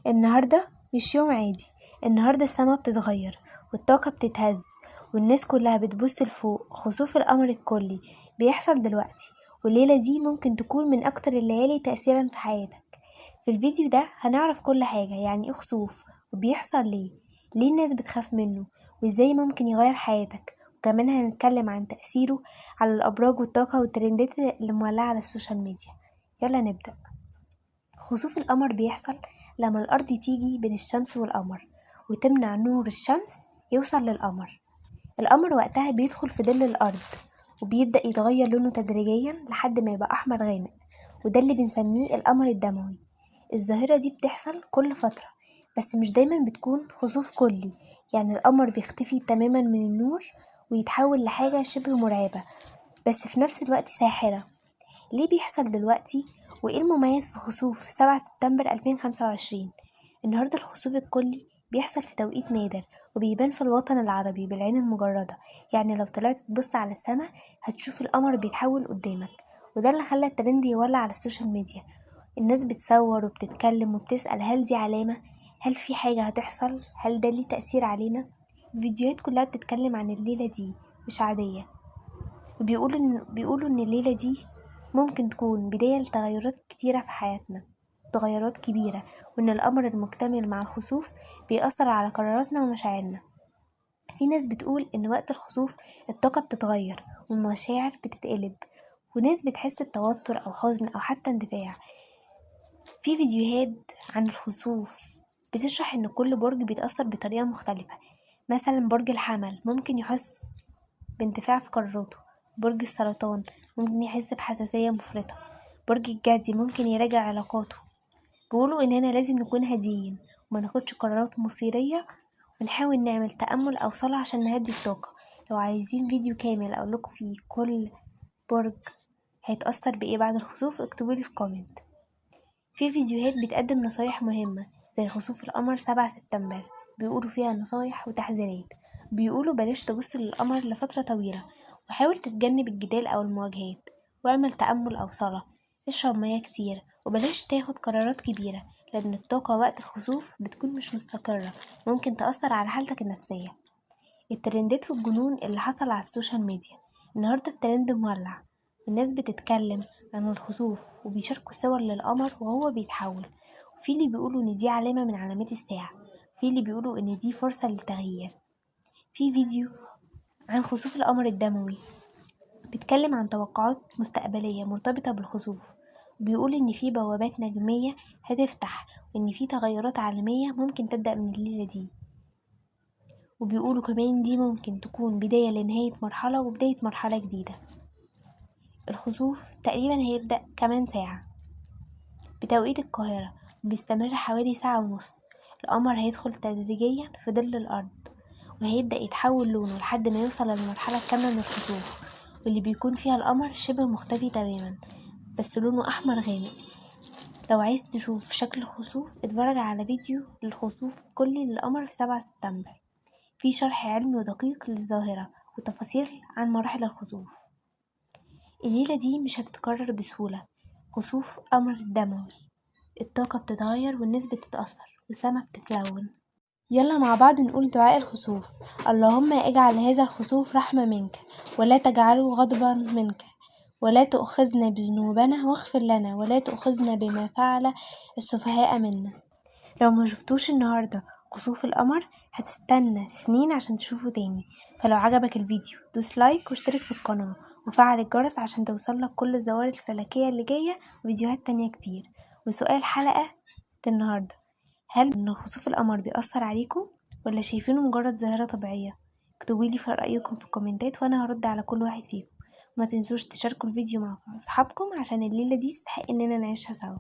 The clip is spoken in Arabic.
النهاردة مش يوم عادي. النهاردة السما بتتغير والطاقة بتتهز والناس كلها بتبص لفوق. خسوف القمر الكلي بيحصل دلوقتي، والليلة دي ممكن تكون من أكتر الليالي تأثيرا في حياتك. في الفيديو ده هنعرف كل حاجة، يعني ايه خسوف وبيحصل ليه الناس بتخاف منه، وازاي ممكن يغير حياتك. وكمان هنتكلم عن تأثيره على الأبراج والطاقة والترندات اللي مولعة على السوشيال ميديا. يلا نبدأ. خسوف القمر بيحصل لما الأرض تيجي بين الشمس والقمر وتمنع نور الشمس يوصل للقمر. القمر وقتها بيدخل في ظل الأرض وبيبدأ يتغير لونه تدريجيا لحد ما يبقى أحمر غامق، وده اللي بنسميه القمر الدموي. الظاهرة دي بتحصل كل فترة، بس مش دايما بتكون خسوف كلي، يعني القمر بيختفي تماما من النور ويتحول لحاجة شبه مرعبة بس في نفس الوقت ساحرة. ليه بيحصل دلوقتي؟ وإيه المميز في خسوف 7 سبتمبر 2025؟ النهاردة الخسوف الكلي بيحصل في توقيت نادر وبيبان في الوطن العربي بالعين المجردة، يعني لو طلعت تبص على السماء هتشوف القمر بيتحول قدامك. وده اللي خلى الترند يولع على السوشيال ميديا. الناس بتصور وبتتكلم وبتسأل، هل دي علامة؟ هل في حاجة هتحصل؟ هل ده ليه تأثير علينا؟ الفيديوهات كلها بتتكلم عن الليلة دي مش عادية، وبيقولوا إن الليلة دي ممكن تكون بداية لتغيرات كتيرة في حياتنا، تغيرات كبيرة، وإن القمر المكتمل مع الخسوف بيأثر على قراراتنا ومشاعرنا. في ناس بتقول إن وقت الخسوف الطاقة بتتغير والمشاعر بتتقلب، وناس بتحس بتوتر أو حزن أو حتى اندفاع. في فيديوهات عن الخسوف بتشرح إن كل برج بيتأثر بطريقة مختلفة. مثلا برج الحمل ممكن يحس باندفاع في قراراته، برج السرطان ممكن يحس بحساسية مفرطة، برج الجدي ممكن يراجع علاقاته. بيقولوا إننا لازم نكون هاديين وما ناخدش قرارات مصيرية، ونحاول نعمل تأمل أو صلاة عشان نهدي الطاقة. لو عايزين فيديو كامل أقولكوا فيه كل برج هيتأثر بإيه بعد الخسوف اكتبولي في كومنت. في فيديوهات بتقدم نصايح مهمة زي خسوف القمر 7 سبتمبر، بيقولوا فيها نصايح وتحذيرات. بيقولوا بلاش تبص للقمر لفترة طويلة، وحاول تتجنب الجدال أو المواجهات، واعمل تأمل أو صلاة. اشرب مياه كتير وبلاش تاخد قرارات كبيرة، لأن الطاقة وقت الخسوف بتكون مش مستقرة، ممكن تأثر على حالتك النفسية. الترندات والجنون اللي حصل على السوشيال ميديا. النهاردة الترند مولع، الناس بتتكلم عن الخسوف وبيشاركوا صور للقمر وهو بيتحول، وفي اللي بيقولوا ان دي علامة من علامات الساعة، وفي اللي بيقولوا ان دي فرصة للتغيير. في فيديو عن خسوف القمر الدموي بيتكلم عن توقعات مستقبلية مرتبطة بالخسوف، بيقول ان في بوابات نجمية هتفتح وان في تغيرات عالمية ممكن تبدأ من الليلة دي. وبيقولوا كمان دي ممكن تكون بداية لنهاية مرحلة وبداية مرحلة جديدة. الخسوف تقريبا هيبدأ كمان ساعة بتوقيت القاهرة، بيستمر حوالي ساعة ونص. القمر هيدخل تدريجيا في ظل الأرض وهيبدأ يتحول لونه لحد ما يوصل للمرحلة الكاملة من الخسوف، واللي بيكون فيها القمر شبه مختفي تماما بس لونه أحمر غامق. لو عايز تشوف شكل الخسوف اتفرج على فيديو للخسوف الكلي للقمر في 7 سبتمبر، في شرح علمي ودقيق للظاهرة وتفاصيل عن مراحل الخسوف. الليلة دي مش هتتكرر بسهولة. خسوف قمر دموي، الطاقة بتتغير والناس بتتأثر والسما بتتلون. يلا مع بعض نقول دعاء الخسوف. اللهم اجعل هذا الخسوف رحمة منك، ولا تجعله غضبا منك، ولا تؤخذنا بذنوبنا واغفر لنا، ولا تؤخذنا بما فعل السفهاء منا. لو ما شفتوش النهاردة خسوف القمر هتستنى سنين عشان تشوفه تاني. فلو عجبك الفيديو دوس لايك واشترك في القناة وفعل الجرس عشان توصلك كل الظواهر الفلكية اللي جاية وفيديوهات تانية كتير. وسؤال حلقة النهاردة، هل ان خسوف القمر بيأثر عليكم ولا شايفينه مجرد ظاهرة طبيعية؟ اكتبولي في رأيكم في الكومنتات وانا هرد على كل واحد فيكم. وما تنسوش تشاركوا الفيديو مع اصحابكم عشان الليلة دي تستحق اننا نعيشها سوا.